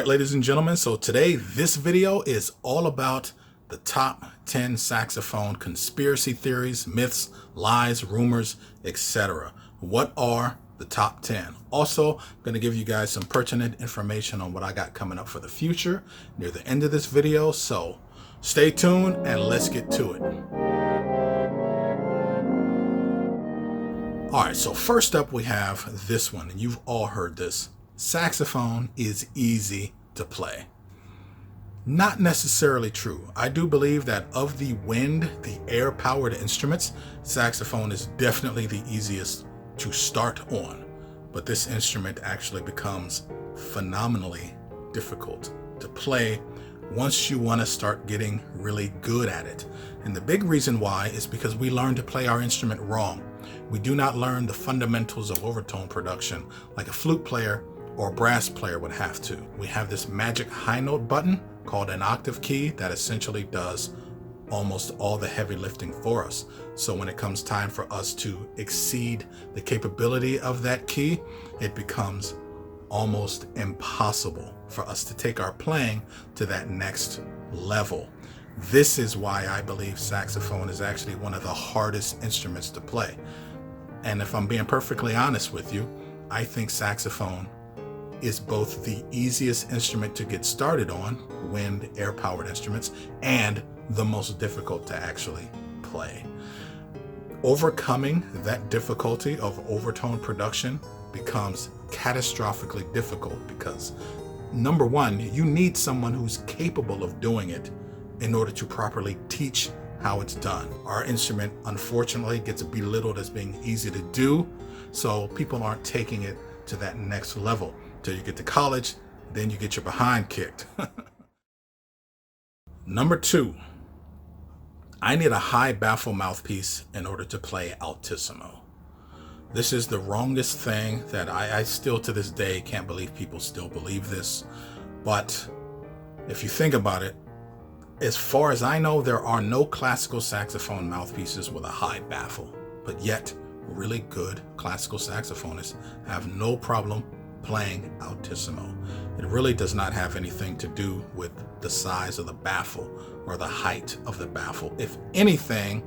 right, ladies and gentlemen, so today this video is all about the top 10 saxophone conspiracy theories, myths, lies, rumors, etc. What are the top 10? Also, I'm going to give you guys some pertinent information on what I got coming up for the future near the end of this video, so stay tuned and let's get to it. All right, so first up we have this one, and you've all heard this. Saxophone is easy to play. Not necessarily true. I do believe that of the wind, the air-powered instruments, saxophone is definitely the easiest to start on. But this instrument actually becomes phenomenally difficult to play once you want to start getting really good at it. And the big reason why is because we learn to play our instrument wrong. We do not learn the fundamentals of overtone production like a flute player or a brass player would have to. We have this magic high note button called an octave key that essentially does almost all the heavy lifting for us. So when it comes time for us to exceed the capability of that key, it becomes almost impossible for us to take our playing to that next level. This is why I believe saxophone is actually one of the hardest instruments to play. And if I'm being perfectly honest with you, I think saxophone is both the easiest instrument to get started on, wind, air-powered instruments, and the most difficult to actually play. Overcoming that difficulty of overtone production becomes catastrophically difficult because, number one, you need someone who's capable of doing it in order to properly teach how it's done. Our instrument, unfortunately, gets belittled as being easy to do, so people aren't taking it to that next level. Till you get to college, then you get your behind kicked. Number two, I need a high baffle mouthpiece in order to play Altissimo. This is the wrongest thing that I still to this day can't believe people still believe this. But if you think about it, as far as I know, there are no classical saxophone mouthpieces with a high baffle, but yet really good classical saxophonists have no problem playing Altissimo. It really does not have anything to do with the size of the baffle or the height of the baffle. If anything,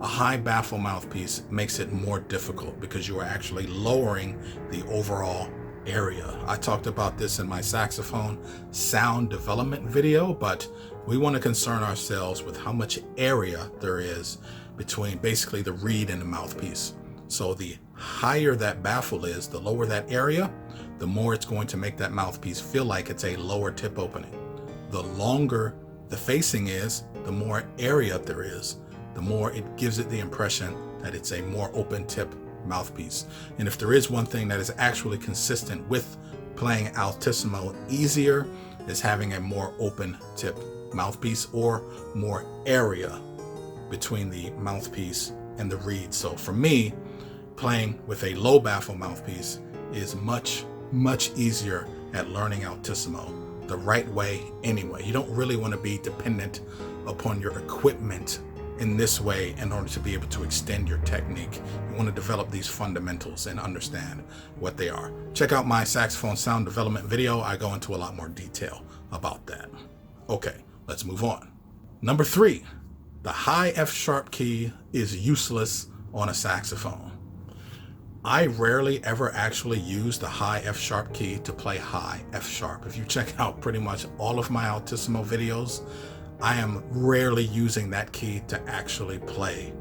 a high baffle mouthpiece makes it more difficult because you are actually lowering the overall area. I talked about this in my saxophone sound development video, but we want to concern ourselves with how much area there is between basically the reed and the mouthpiece. So the higher that baffle is, the lower that area, the more it's going to make that mouthpiece feel like it's a lower tip opening. The longer the facing is, the more area there is, the more it gives it the impression that it's a more open tip mouthpiece. And if there is one thing that is actually consistent with playing Altissimo easier, is having a more open tip mouthpiece or more area between the mouthpiece and the reed. So for me, playing with a low baffle mouthpiece is much easier at learning Altissimo the right way anyway. You don't really want to be dependent upon your equipment in this way in order to be able to extend your technique. You want to develop these fundamentals and understand what they are. Check out my saxophone sound development video. I go into a lot more detail about that. Okay, let's move on. Number three, the high F sharp key is useless on a saxophone. I rarely ever actually use the high F sharp key to play high F sharp. If you check out pretty much all of my Altissimo videos, I am rarely using that key to actually play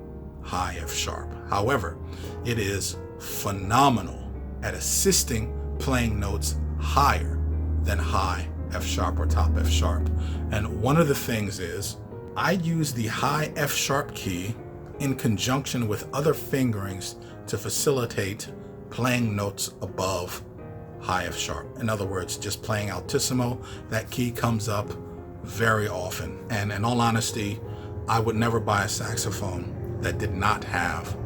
high F sharp. However, it is phenomenal at assisting playing notes higher than high F sharp or top F sharp. And one of the things is I use the high F sharp key in conjunction with other fingerings to facilitate playing notes above high F sharp. In other words, just playing Altissimo, that key comes up very often. And in all honesty, I would never buy a saxophone that did not have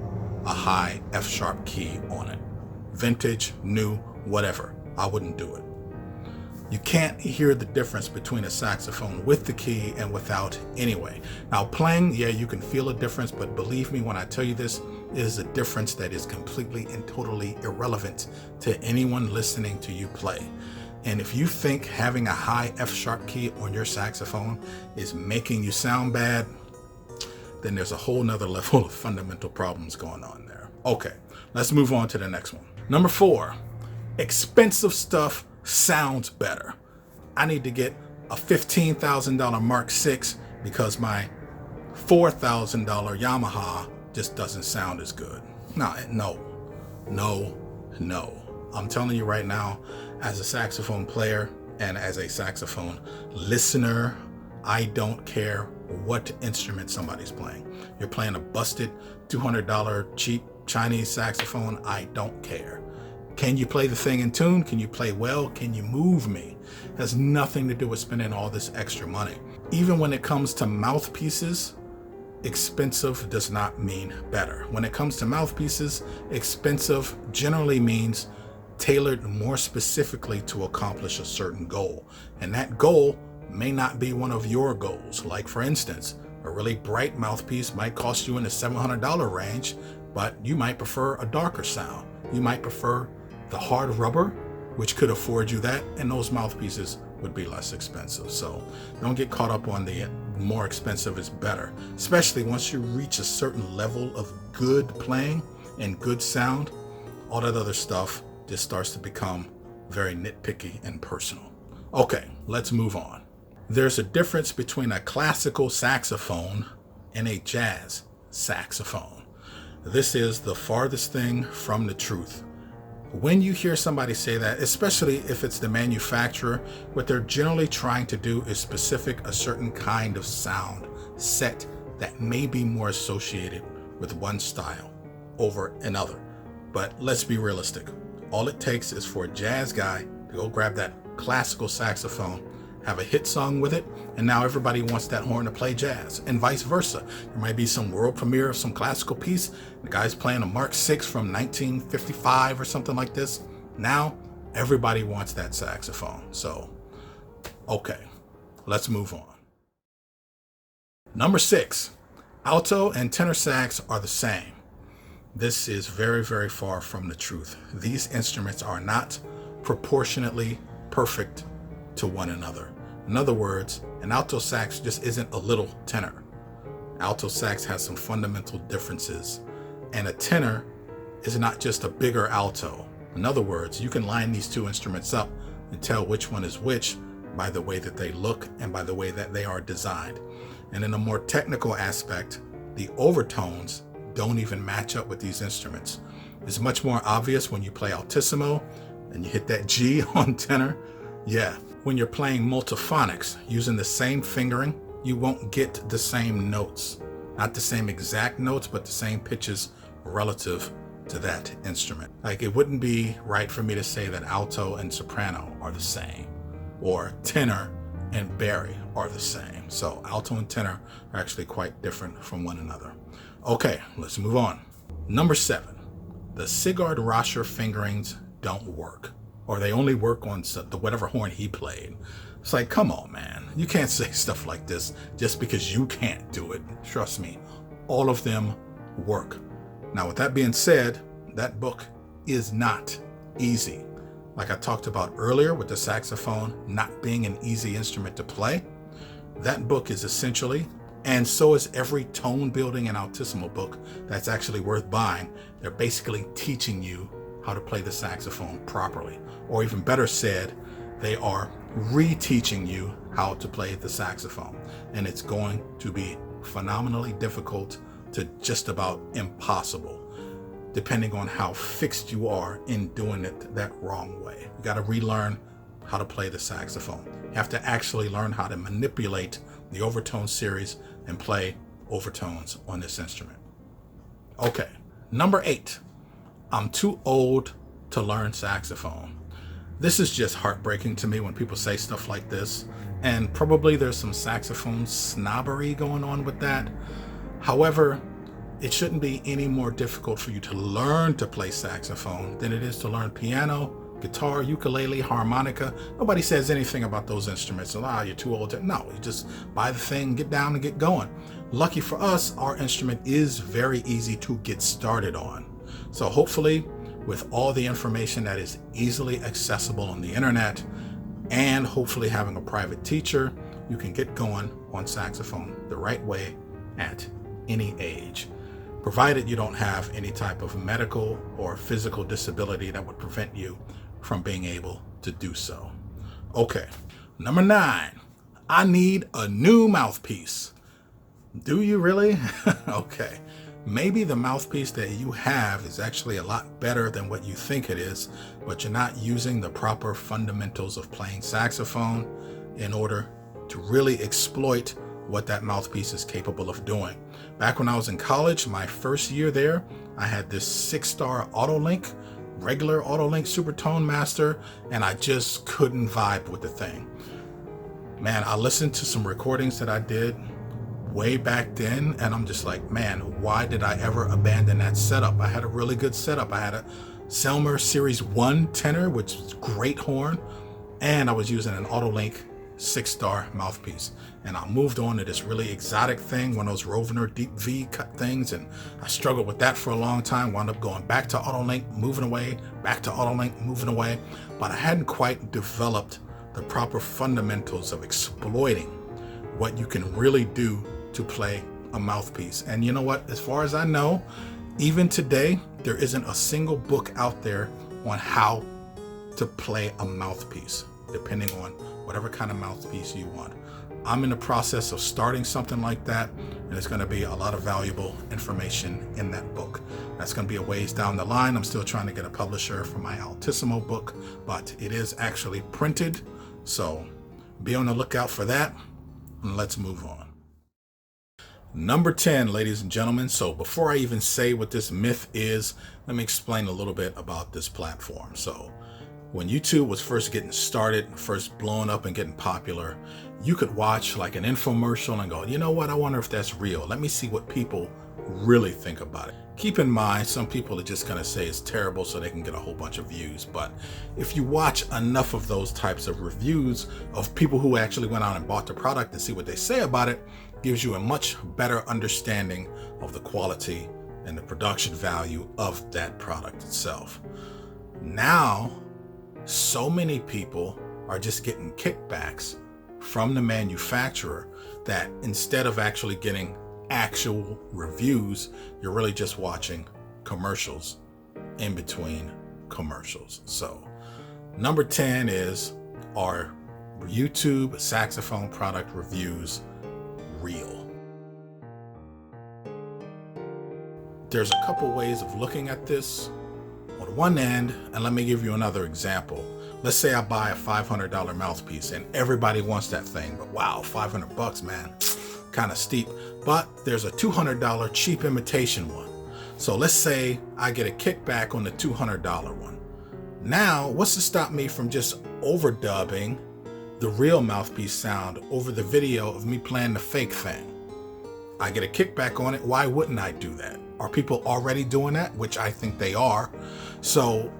a high F sharp key on it. Vintage, new, whatever, I wouldn't do it. You can't hear the difference between a saxophone with the key and without anyway. Now playing, yeah, you can feel a difference, but believe me when I tell you this, it is a difference that is completely and totally irrelevant to anyone listening to you play. And if you think having a high F sharp key on your saxophone is making you sound bad, then there's a whole nother level of fundamental problems going on there. Okay, let's move on to the next one. Number 4, expensive stuff sounds better. I need to get a $15,000 Mark VI because my $4,000 Yamaha just doesn't sound as good. No. I'm telling you right now, as a saxophone player and as a saxophone listener, I don't care what instrument somebody's playing. You're playing a busted $200 cheap Chinese saxophone, I don't care. Can you play the thing in tune? Can you play well? Can you move me? It has nothing to do with spending all this extra money. Even when it comes to mouthpieces, expensive does not mean better. When it comes to mouthpieces, expensive generally means tailored more specifically to accomplish a certain goal. And that goal may not be one of your goals. Like for instance, a really bright mouthpiece might cost you in the $700 range, but you might prefer a darker sound. You might prefer the hard rubber, which could afford you that, and those mouthpieces would be less expensive. So don't get caught up on the more expensive is better, especially once you reach a certain level of good playing and good sound. All that other stuff just starts to become very nitpicky and personal. Okay, let's move on. There's a difference between a classical saxophone and a jazz saxophone. This is the farthest thing from the truth. When you hear somebody say that, especially if it's the manufacturer, what they're generally trying to do is specific a certain kind of sound set that may be more associated with one style over another. But let's be realistic. All it takes is for a jazz guy to go grab that classical saxophone, have a hit song with it, and now everybody wants that horn to play jazz, and vice versa. There might be some world premiere of some classical piece, the guy's playing a Mark VI from 1955 or something like this. Now everybody wants that saxophone. So, okay, let's move on. Number 6, alto and tenor sax are the same. This is very, very far from the truth. These instruments are not proportionately perfect to one another. In other words, an alto sax just isn't a little tenor. Alto sax has some fundamental differences, and a tenor is not just a bigger alto. In other words, you can line these two instruments up and tell which one is which by the way that they look and by the way that they are designed. And in a more technical aspect, the overtones don't even match up with these instruments. It's much more obvious when you play Altissimo and you hit that G on tenor. Yeah, when you're playing multiphonics using the same fingering, you won't get the same notes. Not the same exact notes, but the same pitches relative to that instrument. Like, it wouldn't be right for me to say that alto and soprano are the same, or tenor and bari are the same. So alto and tenor are actually quite different from one another. Okay, let's move on. Number 7, the Sigurd Roscher fingerings don't work, or they only work on the whatever horn he played. It's like, come on, man. You can't say stuff like this just because you can't do it. Trust me, all of them work. Now, with that being said, that book is not easy. Like I talked about earlier with the saxophone not being an easy instrument to play, that book is essentially, and so is every tone building and Altissimo book that's actually worth buying. They're basically teaching you how to play the saxophone properly. Or even better said, they are reteaching you how to play the saxophone. And it's going to be phenomenally difficult to just about impossible, depending on how fixed you are in doing it that wrong way. You got to relearn how to play the saxophone. You have to actually learn how to manipulate the overtone series and play overtones on this instrument. Okay, number 8, I'm too old to learn saxophone. This is just heartbreaking to me when people say stuff like this, and probably there's some saxophone snobbery going on with that. However, it shouldn't be any more difficult for you to learn to play saxophone than it is to learn piano, guitar, ukulele, harmonica. Nobody says anything about those instruments. You're too old to. No, you just buy the thing, get down and get going. Lucky for us, our instrument is very easy to get started on. So hopefully, with all the information that is easily accessible on the internet, and hopefully having a private teacher, you can get going on saxophone the right way at any age, provided you don't have any type of medical or physical disability that would prevent you from being able to do so. Okay, number 9, I need a new mouthpiece. Do you really? Okay, maybe the mouthpiece that you have is actually a lot better than what you think it is, but you're not using the proper fundamentals of playing saxophone in order to really exploit what that mouthpiece is capable of doing. Back when I was in college, my first year there, I had this 6-star Autolink, regular Autolink Super Tone Master, and I just couldn't vibe with the thing. Man, I listened to some recordings that I did way back then, and I'm just like, man, why did I ever abandon that setup? I had a really good setup. I had a Selmer Series 1 tenor, which is great horn, and I was using an Autolink 6-star mouthpiece. And I moved on to this really exotic thing, one of those Rovner Deep V cut things, and I struggled with that for a long time, wound up going back to Autolink, moving away, back to Autolink, moving away, but I hadn't quite developed the proper fundamentals of exploiting what you can really do to play a mouthpiece. And you know what, as far as I know, even today, there isn't a single book out there on how to play a mouthpiece, depending on whatever kind of mouthpiece you want. I'm in the process of starting something like that, and there's going to be a lot of valuable information in that book. That's going to be a ways down the line. I'm still trying to get a publisher for my Altissimo book, but it is actually printed, so be on the lookout for that, and let's move on. Number 10, ladies and gentlemen. So before I even say what this myth is, let me explain a little bit about this platform. So when YouTube was first getting started, first blowing up and getting popular, you could watch like an infomercial and go, you know what, I wonder if that's real. Let me see what people really think about it. Keep in mind, some people are just going to say it's terrible so they can get a whole bunch of views. But if you watch enough of those types of reviews of people who actually went out and bought the product and see what they say about it, gives you a much better understanding of the quality and the production value of that product itself. Now, so many people are just getting kickbacks from the manufacturer that instead of actually getting actual reviews, you're really just watching commercials in between commercials. So number 10 is, are YouTube saxophone product reviews real? There's a couple ways of looking at this. On one end, and let me give you another example. Let's say I buy a $500 mouthpiece and everybody wants that thing, but wow, $500, man, kind of steep. But there's a $200 cheap imitation one. So let's say I get a kickback on the $200 one. Now, what's to stop me from just overdubbing the real mouthpiece sound over the video of me playing the fake thing? I get a kickback on it. Why wouldn't I do that? Are people already doing that? Which I think they are. So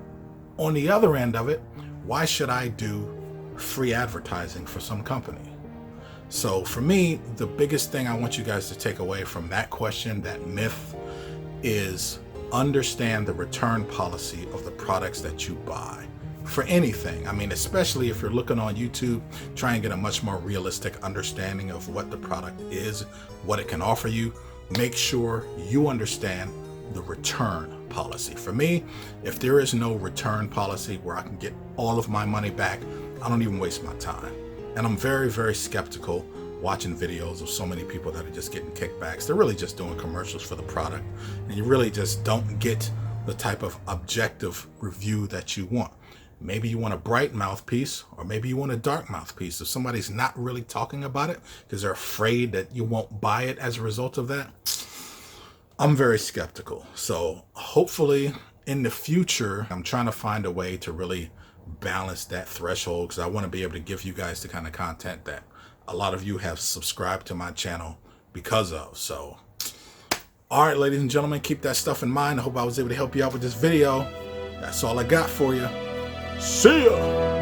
on the other end of it, why should I do free advertising for some company? So for me, the biggest thing I want you guys to take away from that question, that myth, is understand the return policy of the products that you buy for anything. I mean, especially if you're looking on YouTube, try and get a much more realistic understanding of what the product is, what it can offer you. Make sure you understand the return policy. For me, if there is no return policy where I can get all of my money back, I don't even waste my time. And I'm very, very skeptical watching videos of so many people that are just getting kickbacks. They're really just doing commercials for the product, and you really just don't get the type of objective review that you want. Maybe you want a bright mouthpiece, or maybe you want a dark mouthpiece. If somebody's not really talking about it because they're afraid that you won't buy it as a result of that, I'm very skeptical. So hopefully in the future, I'm trying to find a way to really balance that threshold, because I want to be able to give you guys the kind of content that a lot of you have subscribed to my channel because of. So, all right, ladies and gentlemen, keep that stuff in mind. I hope I was able to help you out with this video. That's all I got for you. See ya!